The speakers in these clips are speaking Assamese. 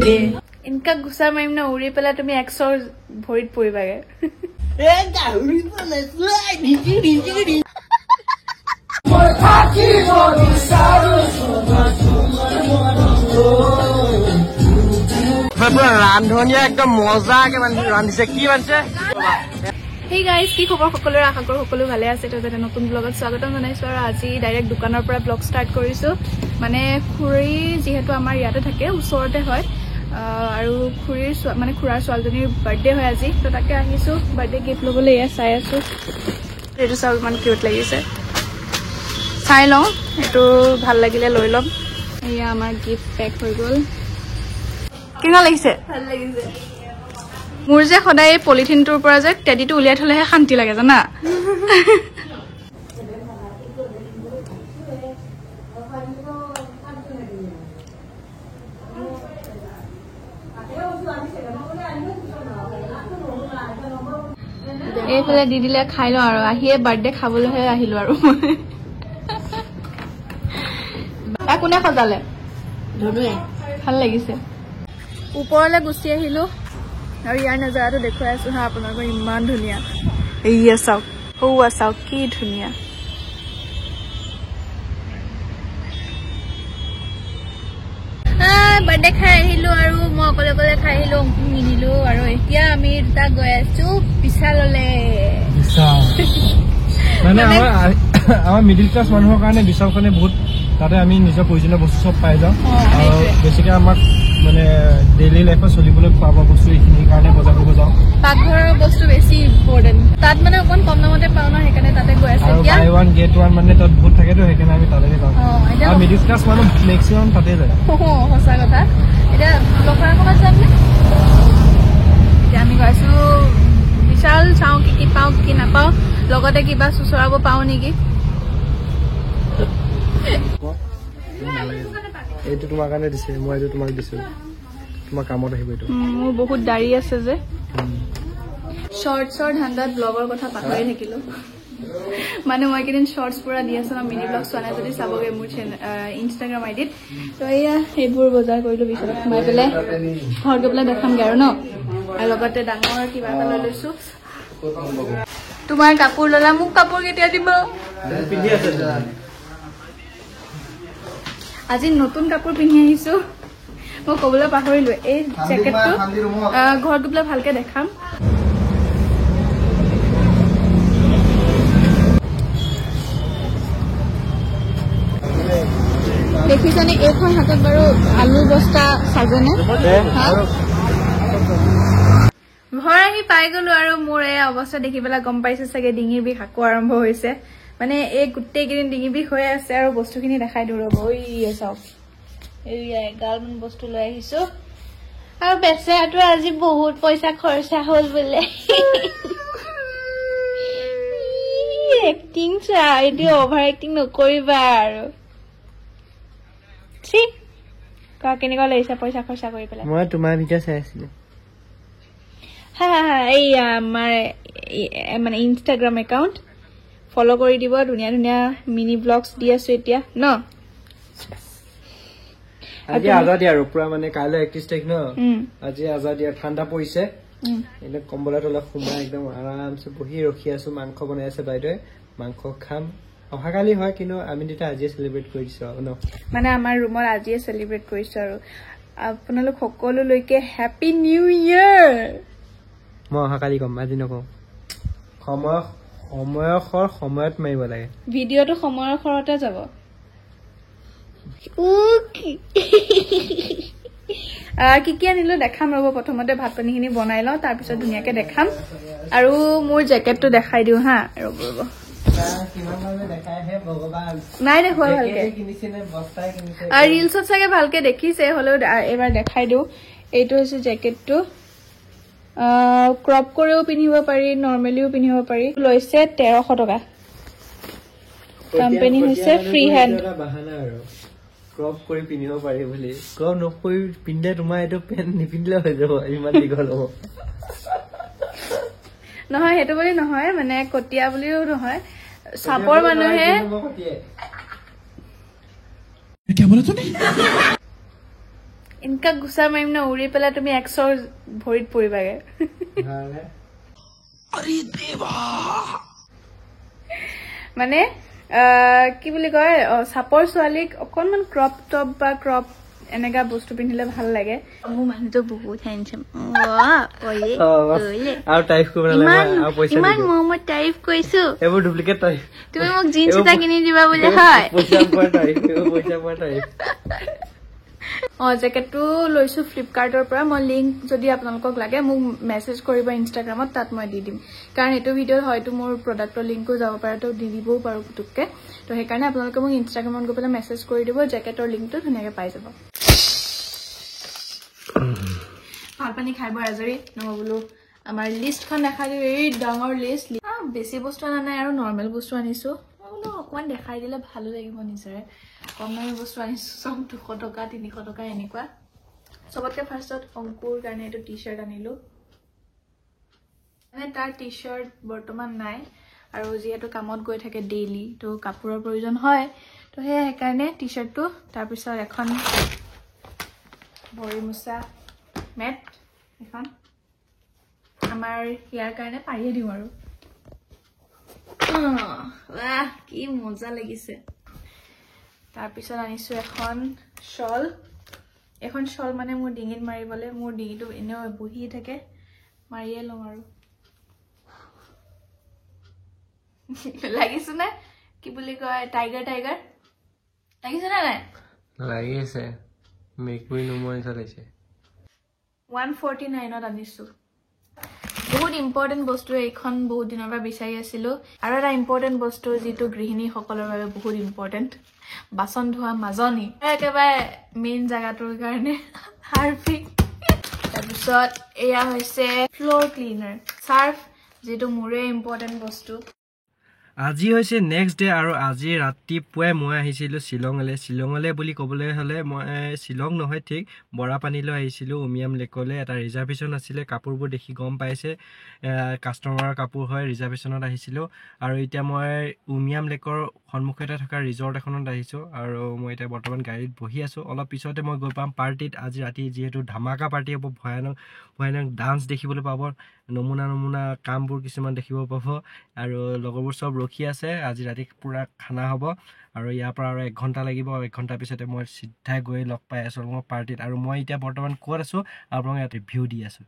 इनका गुस्सा मारिम ना उड़ी पेला तुम 100 भरित परिबागे रांधनिया एकदम मजाके रांधिছে কি বানছে हे गाइस की खबर সকলোৰে আশা কৰো সকলো ভালে আছে তো এটা নতুন ব্লগত স্বাগতম জনাইছো আৰু আজি ডাইৰেক্ট দোকানৰ পৰা ব্লগ ষ্টাৰ্ট কৰিছো মানে খুৰী যেহেতু আমাৰ ইয়াতে থাকে ওচৰতে হয় আৰু খুৰীৰ মানে খুৰাৰ ছোৱালীজনীৰ বাৰ্থডে হয় আজি তো তাকে আহিছো বাৰ্থডে গিফট লবলৈ ইয়া চাই আছো এইটো সব মান কিউট লাগিছে চাই লওঁ এটো ভাল লাগিলে লৈ লম ইয়া আমাৰ গিফট পেক হৈ গল কেনে লাগিছে ভাল লাগিছে মোৰ যে সদায় পলিথিনটোৰ পৰা যে টেডিটো উলিয়াই থলেহে শান্তি লাগে জানা এইফালে দি দিলে খাই লওঁ আৰু আহিয়ে বাৰ্থডে খাবলৈহে আহিলো আৰু কোনে সজালে ভাল লাগিছে ওপৰলৈ গুচি আহিলো আৰু ইয়াৰ নজাৰাটো দেখুৱাই আছো হা আপোনালোকক ইমান ধুনীয়া এইয়া চাওক হৌৱা চাওক কি ধুনীয়া বাৰ্থডে খাই আহিলো আৰু মই অকলে অকলে খাই আহিলো মিনিলো আৰু এতিয়া আমি দুটা গৈ আছো বিশাললে মানে আমাৰ মিডিল ক্লাছ মানুহৰ কাৰণে বিশালখনে বহুত তাতে আমি নিজৰ প্ৰয়োজনীয় বস্তু সব পাই যাওঁ আৰু বেছিকে আমাক মানে ডেইলি লাইফত চলিবলৈ খোৱা বস্তু এইখিনিৰ কাৰণে বজাৰ কৰিব যাওঁ পাকঘৰৰ বস্তু বেছি ইম্পৰ্টেণ্ট তাত মানে অকণ কম দামতে পাওঁ ন সেইকাৰণে তাতে গৈ আছো এতিয়া বাই ওৱান গেট ওৱান মানে তাত বহুত থাকেতো সেইকাৰণে আমি তালৈকে যাওঁ আৰু মিডিল ক্লাছ মানুহ মেক্সিমাম তাতে যায় সঁচা কথা এতিয়া লখৰা ক'ৰবাত যাম নে এতিয়া আমি গৈ আছো বিশাল চাওঁ কি কি পাওঁ কি নাপাওঁ লগতে কিবা চুচৰাব পাওঁ নেকি এইটো তোমাৰ কাৰণে দিছে মই এইটো তোমাক দিছো তোমাৰ কামত আহিব এইটো মোৰ বহুত দাড়ি আছে যে শৰ্টছৰ ধান্দাত ব্লগৰ কথা পাহৰি থাকিলো মানে মই কেইদিন শৰ্টছ পুৰা দি আছো না মিনি ব্লগ চোৱা নাই যদি চাবগে মোৰ ইনষ্টাগ্ৰাম আইডিত তো এয়া সেইবোৰ বজাৰ কৰিলো বিচনাত সোমাই পেলাই ঘৰত গৈ পেলাই দেখামগে আৰু ন আৰু লগতে ডাঙৰ কিবা এটা লৈ লৈছো তোমাৰ কাপোৰ ললা মোক কাপোৰ কেতিয়া দিব আজি নতুন কাপোৰ পিন্ধি আহিছো মই কবলৈ পাহৰিলো এই জেকেটটো ঘৰত গৈ পেলাই ভালকে দেখাম দেখিছানে এইখন হাতত বাৰু আলু বস্তা চাজনে ঘৰ আহি পাই গলো আৰু মোৰ এই অৱস্থা দেখি পেলাই গম পাইছো চাগে ডিঙিৰ বিষ আকৌ আৰম্ভ হৈছে মানে এই গোটেই কেইদিন ডিঙি বিষ হৈ আছে আৰু বস্তুখিনি দেখাই দিওঁ ৰ'ব চাওক এইয়া এগালমান বস্তু লৈ আহিছো আৰু বেচেৰাটো আজি বহুত পইচা খৰচা হ'ল বোলে এক্টিং চা এইটো অভাৰ এক্টিং নকৰিবা আৰু ঠিক কেনেকুৱা লাগিছে পইচা খৰচা কৰি পেলাই মই তোমাৰ ভিডিঅ' চাই আছিলো হা এই আমাৰ মানে ইনষ্টাগ্ৰাম একাউণ্ট ফলো কৰি দিব ধুনীয়া ধুনীয়া মিনি ব্লগছ দি আছো এতিয়া ন আজি আজাদী আৰু পুৰা মানে কাইলৈ 31 তাৰিখ ন আজি আজাদী ঠাণ্ডা পৰিছে এনে কম্বলৰ তলত সোমাই একদম আৰামছে বহি ৰখি আছো মাংস বনাই আছে বাইদেৱে মাংস খাম অহাকালি হয় কিন্তু আমি দুটা আজিয়ে চেলিব্ৰেট কৰিছো ন মানে আমাৰ ৰুমত আজিয়ে চেলিব্ৰেট কৰিছো আৰু আপোনালোক সকলোলৈকে হেপী নিউ ইয়াৰ মই অহাকালি কম আজি নকওঁ সময়ত মাৰিব লাগে ভিডিঅ'টো সময়ৰ খৰতে যাব কি কি আনিলো দেখাম ৰ'ব প্ৰথমতে ভাত পানীখিনি বনাই লওঁ তাৰপিছত ধুনীয়াকে দেখাম আৰু মোৰ জেকেটটো দেখাই দিওঁ হা ৰ'ব নাই দেখুৱা ভালকে আৰু ৰিলছত চাগে ভালকে দেখিছে হ'লেও এবাৰ দেখাই দিওঁ এইটো হৈছে জেকেটটো ক্ৰপ কৰিও পিন্ধিব পাৰি নৰ্মেলিও পিন্ধিব পাৰি লৈছে 1300 টকা কোম্পানী হৈছে ফ্ৰী হেণ্ড ক্ৰপ কৰি পিন্ধিব পাৰি বুলি ক্ৰপ নকৰি পিন্ধে তোমাৰ এইটো পেণ্ট নিপিন্ধিলে হৈ যাব ইমান দীঘল হ'ব নহয় সেইটো বুলি নহয় মানে কটিয়া বুলিও নহয় চাপৰ মানুহে ইনকা গুছা মাৰিম না উৰি পেলাই তুমি 100 ভৰিত পৰিবাগে মানে কি বুলি কয় চাপৰ ছোৱালীক অকনমান ক্ৰপ টপ বা ক্ৰপ এনেকা বস্তু পিন্ধিলে ভাল লাগে মোৰ মানুহটো বহুত হ্যান্ডসাম আৰু টাইপ কৰিব নালাগে আৰু পইচা ইমান মই টাইপ কৈছো এবোৰ ডুপ্লিকেট টাইপ তুমি মোক জিন্স এটা কিনি দিবা বুলি হয় পইচা পোৱা টাইপ জেকেটটো লৈছো ফ্লিপকাৰ্টৰ পৰা মই লিংক যদি আপোনালোকক লাগে মোক মেছেজ কৰিব ইনষ্টাগ্ৰামত তাত মই দি দিম কাৰণ এইটো ভিডিঅ'ত হয়তো মোৰ প্ৰডাক্টৰ লিংকো যাব পাৰে তো দি দিবও পাৰো পুতুককে তো সেইকাৰণে আপোনালোকে মোক ইনষ্টাগ্ৰামত গৈ পেলাই মেছেজ কৰি দিব জেকেটৰ লিংকটো ধুনীয়াকে পাই যাব ভাল পানী খাই বৈ আজৰি নহয় বোলো আমাৰ লিষ্টখন দেখাই দিওঁ এই ডাঙৰ লিষ্ট বেছি বস্তু অনা নাই আৰু নৰ্মেল বস্তু আনিছো বোলো অকণমান দেখাই দিলে ভালো লাগিব নিজৰে কম দামী বস্তু আনিছো চব 200 টকা 300 টকা এনেকুৱা সবতকে ফাৰ্ষ্টত অংকুৰ কাৰণে এইটো টি চাৰ্ট আনিলো মানে তাৰ টি চাৰ্ট বৰ্তমান নাই আৰু যিহেতু কামত গৈ থাকে ডেইলি তো কাপোৰৰ প্ৰয়োজন হয় তো সেইকাৰণে টি চাৰ্টটো তাৰপিছত এখন ভৰি মুচা মেট এখন আমাৰ ইয়াৰ কাৰণে পাৰিয়ে দিওঁ আৰু কি মজা লাগিছে তাৰপিছত আনিছো এখন শল মানে মোৰ ডিঙিত মাৰিবলে মোৰ ডিঙিটো এনেও বহি থাকে মাৰিয়ে লওঁ আৰু লাগিছে নে কি বুলি কয় টাইগাৰ লাগিছে নে নাই লাগিছে মেকুৰী নোমৰি চলাইছে 149ত আনিছো বহুত ইম্পৰ্টেন্ট বস্তু এইখন বহুত দিনৰ পৰা বিচাৰি আছিলো আৰু এটা ইম্পৰ্টেন্ট বস্তু যিটো গৃহিণীসকলৰ বাবে বহুত ইম্পৰ্টেন্ট বাচন ধোৱা মাজনি একেবাৰে মেইন জাগাটোৰ কাৰণে হাৰ্পিক তাৰপিছত এয়া হৈছে ফ্লোৰ ক্লিনাৰ সাৰ্ফ যেটো মোৰে ইম্পৰ্টেন্ট বস্তু আজি হৈছে নেক্সট ডে আৰু আজি ৰাতিপুৱাই মই আহিছিলো শিলঙলে বুলি ক'বলৈ হলে মই শিলং নহয় ঠিক বৰাপানীলৈ আহিছিলো উমিয়াম লেকলে এটা ৰিজাৰ্ভেশ্যন আছিলে কাপোৰবোৰ দেখি গম পাইছে কাষ্টমাৰৰ কাপোৰ হয় ৰিজাৰ্ভেশ্যনত আহিছিলো আৰু এতিয়া মই উমিয়াম লেকৰ সন্মুখতে থকা ৰিজৰ্ট এখনত আহিছো আৰু মই এতিয়া বৰ্তমান গাড়ীত বহি আছো অলপ পিছতে মই গৈ পাম পাৰ্টিত আজি ৰাতি যিহেতু ধামাকা পাৰ্টি হ'ব ভয়ানক ডান্স দেখিবলৈ পাব নমুনা কামবোৰ কিছুমান দেখিব পাব আৰু লগৰবোৰ সব ৰখি আছে আজি ৰাতি পুৰা খানা হ'ব আৰু ইয়াৰ পৰা আৰু 1 ঘণ্টা লাগিব 1 ঘণ্টা পিছতে মই সিধাই গৈ লগ পাই আছো মোৰ পাৰ্টিত আৰু মই এতিয়া বৰ্তমান ক'ত আছো আপোনালোকক ইয়াত ৰিভিউ দি আছো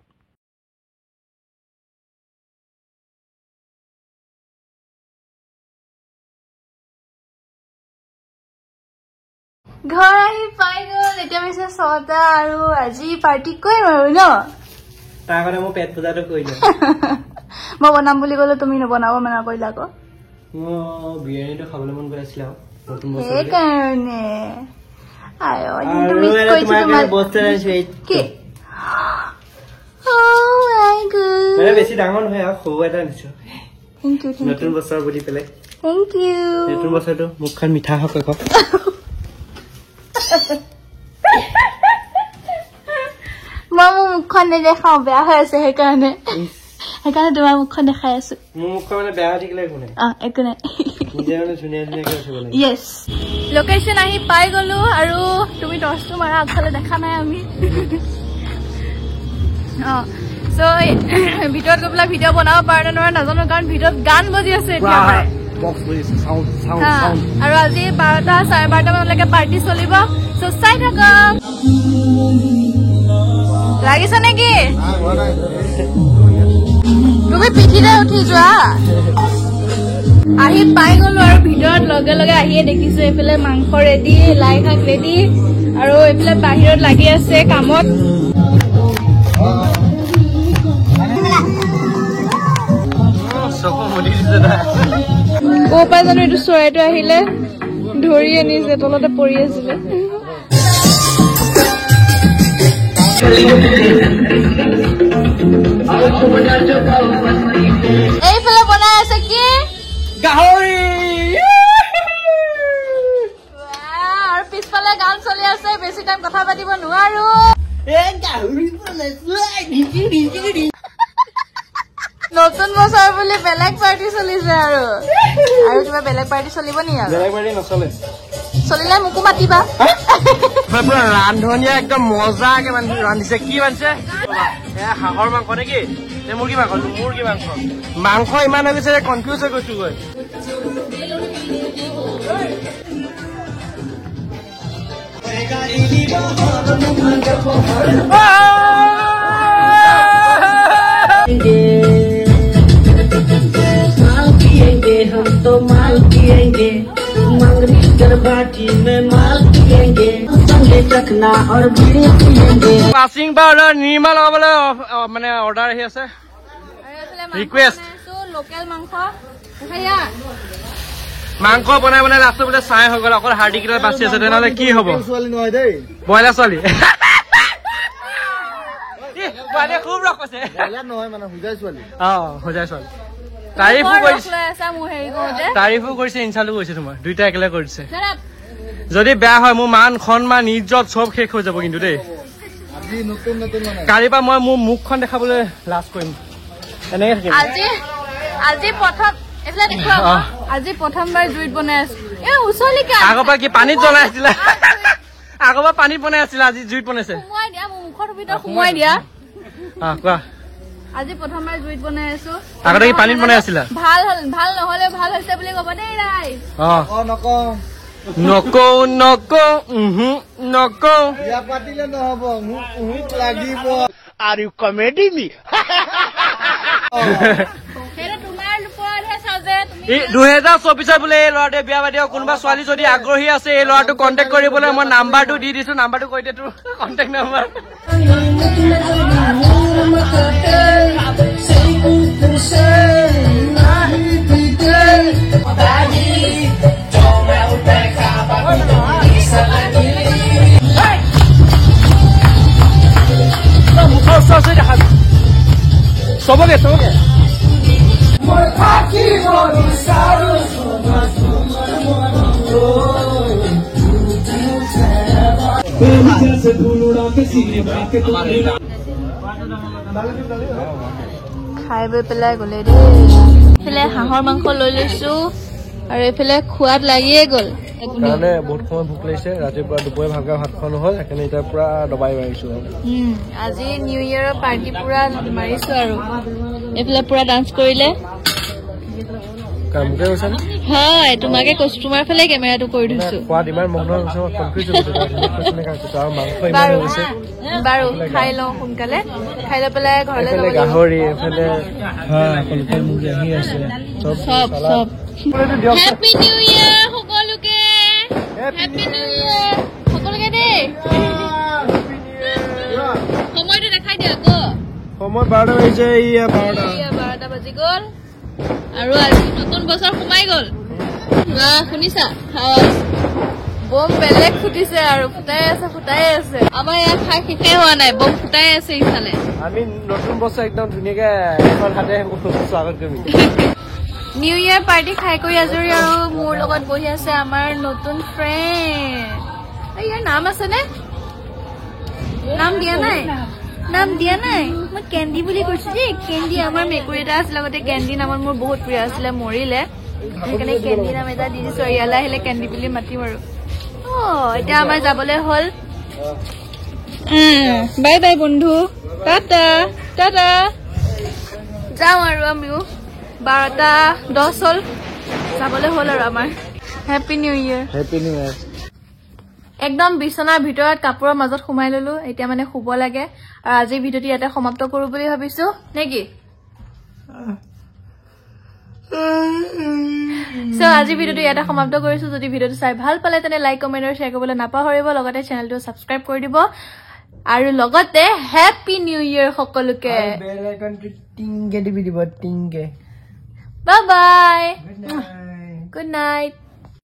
ঘৰ আহি পাই গ'ল এতিয়া পিছে 6টা আৰু আজি পাৰ্টি কৰিম আৰু ন তাৰ কাৰণে মই পেট পূজাটো কৰিলো মই বনাম বুলি ক'লে তুমি নবনাব মানা কৰিলা আকৌ মই বিৰিয়ানীটো খাবলৈ মন গৈ আছিল আৰু নতুন বছৰ সেইকাৰণে আয়ো কিন্তু আৰু মিছ কৰিছো তোমাৰ বস্তু আনিছো কি ও মাই গড মানে বেছি ডাঙৰ নহয় আৰু সৰু এটা আনিছো থ্যাংক ইউ নতুন বছৰ বুলি পেলাই থ্যাংক ইউ নতুন বছৰটো মুখখন মিঠা হওক আকৌ মই মুখখন নেদেখাও বেয়া হৈ আছে সেইকাৰণে তোমাৰ মুখখন দেখাই আছো মোৰ মুখখন মানে বেয়া হৈ থাকিলে একো নাই একো নাই নিজে মানে ধুনীয়াকৈ ৰাখিব লাগে য়েছ লোকেশ্যন আহি পাই গলো আৰু তুমি টৰ্চটো মাৰা আগফালে দেখা নাই আমি সো ভিডিঅ'ত গৈ পেলাই ভিডিঅ' বনাব পাৰে নে নাজানো কাৰণ ভিডিঅ'ত গান বজি আছে এতিয়া আৰু আজি 12টা 12:30 মানলৈকে পাৰ্টি চলিব সো চাই থাকক লাগিছে নেকি তুমি পিঠিতে উঠি যোৱা আহি পাই গলো আৰু ভিতৰত লগে লগে আহিয়ে দেখিছো এইফালে মাংস ৰেডি লাই শাক ৰেডি আৰু এইফালে বাহিৰত লাগি আছে কামত ক'ৰপৰা জানো এইটো চৰাইটো আহিলে ধৰি আনিছে তলতে পৰি আছিলে এইফালে বনাই আছে কি গাহৰি আৰু পিছফালে গান চলি আছে বেছি টাইম কথা পাতিব নোৱাৰো নতুন বছৰ বুলি বেলেগ পাৰ্টি চলিছে আৰু কিবা বেলেগ পাৰ্টি চলিব নি আৰু বেলেগ পাৰ্টি নচলে চলিলে মোকো মাতিবা পুৰা ৰান্ধনীয়ে একদম মজাকে ৰান্ধিছে কি ৰান্ধিছে হাঁহৰ মাংস নেকি মুৰ্গী মাংস মাংস ইমান হৈ গৈছে কনফিউজ হৈ গৈছো গৈ हम तो माल पिएंगे मंगनी करबाटी में माल पिएंगे संगे चखना और बीड़ी पिएंगे পাচিং পাউডাৰ নিৰ্মা লগাবলৈ মানে অৰ্ডাৰ আহি আছে ৰিকুৱেষ্ট লোকেল মাংস মাংস বনাই বনাই লাষ্টত বোলে চাই হৈ গ'ল অকল হাৰ্ডি কেইটা বাচি আছে তেনেহ'লে কি হ'ব ব্ৰইলাৰ ছোৱালী খুব ৰখ আছে হোজাই ছোৱালী তাৰিফো কৰিছে ইনচালো কৰিছে তোমাৰ দুইটা একেলগে কৰিছে যদি বেয়া হয় মোৰ মান সন্মান ইজ্জত চব শেষ হৈ যাব কিন্তু দেই কালিৰ পৰা মই মোৰ মুখখন দেখাবলৈ লাজ কৰিম এনেকে থাকিম আজি প্ৰথমবাৰ জুইত বনাই আছো আগৰ পৰা কি পানীত জ্বলাই আছিলা আগৰ পৰা পানীত বনাই আছিলা আজি জুইত বনাইছে মুখৰ ভিতৰত সোমোৱাই দিয়া কোৱা আজি প্ৰথমবাৰ জুইত বনাই আছো আগতে কি পানীত বনাই আছিলা ভাল নহলে ভাল হৈছে বুলি কব দেই ৰাই নকৌ পাতিলে নহব মোক লাগিব আৰু কমেডি মি 2024 বোলে এই ল'ৰাটোৱে বিয়া পাতিব কোনোবা ছোৱালী যদি আগ্ৰহী আছে এই ল'ৰাটোক কণ্টেক্ট কৰিবলৈ মই নাম্বাৰটো দি দিছো নাম্বাৰটো কৈ দে তোৰ কণ্টেক্ট নাম্বাৰ চবকে খাই বৈ পেলাই গলে দেই এইফালে হাঁহৰ মাংস লৈ লৈছো আৰু এইফালে খোৱাত লাগিয়ে গল কাৰণে বহুত সময় ভোক লাগিছে ৰাতিপুৱা দুপৰীয়া ভালকে ভাত খোৱা নহ'ল সেইকাৰণে এতিয়া পুৰা দবাই মাৰিছো আজি নিউ ইয়েৰৰ পাৰ্টি পুৰা মাৰিছো আৰু এইফালে পুৰা ডান্স কৰিলে হয় তোমাকে কৈছো তোমাৰ ফালে কেমেৰাটো কৰি দিছো বাৰু খাই লওঁ সোনকালে খাই লৈ পেলাই ঘৰলৈ গাহৰি হেপী নিউ ইয়েৰ সকলোকে হেপী নিউ ইয়েৰ সকলোকে দেই সময়টো দেখাই দিয়া আকৌ সময় 12টা বাজিছে 12টা বাজি গ'ল আৰু আজি নতুন বছৰ সোমাই গ'ল শুনিছা বম বেলেগ ফুটিছে আৰু ফুটাই আছে আমাৰ ইয়াত খাই শেষে হোৱা নাই বম ফুটাই আছে ইফালে আমি নতুন বছৰ একদম ধুনীয়াকে এখন হাতে স্বাগত কৰিম নিউ ইয়েৰ পাৰ্টি খাই কৰি আজৰি আৰু মোৰ লগত বহি আছে আমাৰ নতুন ফ্ৰেণ্ড ইয়াৰ নাম আছেনে নাম দিয়া নাই মই কেণ্ডি বুলি কৈছো দেই কেণ্ডি আমাৰ মেকুৰী এটা আছিলে আগতে কেণ্ডি নামত মোৰ বহুত প্ৰিয় আছিলে মৰিলে সেইকাৰণে কেণ্ডি নাম এটা দি দিছো ইয়ালৈ আহিলে কেণ্ডি বুলি মাতিম আৰু এতিয়া আমাৰ যাবলৈ হ'ল বাই বাই বন্ধু টাটা যাওঁ আৰু আমিও 12টা 10 হ'ল যাবলৈ হ'ল আৰু আমাৰ হেপী নিউ ইয়েৰ একদম বিছনাৰ ভিতৰত কাপোৰৰ মাজত সোমাই ললো এতিয়া মানে শুব লাগে আৰু আজিৰ ভিডিঅ'টো ইয়াতে সমাপ্ত কৰো বুলি ভাবিছো নেকি আজিৰ ভিডিঅ'টো ইয়াতে সমাপ্ত কৰিছো যদি ভিডিঅ'টো চাই ভাল পালে তেনে লাইক কমেন্ট আৰু শ্বেয়াৰ কৰিবলৈ নাপাহৰিব লগতে চেনেলটো সাবস্ক্ৰাইব কৰি দিব আৰু লগতে হেপী নিউ ইয়েৰ সকলোকে বেল আইকনটো টিংকে দিবি দিব টিংকে বাই বাই গুড নাইট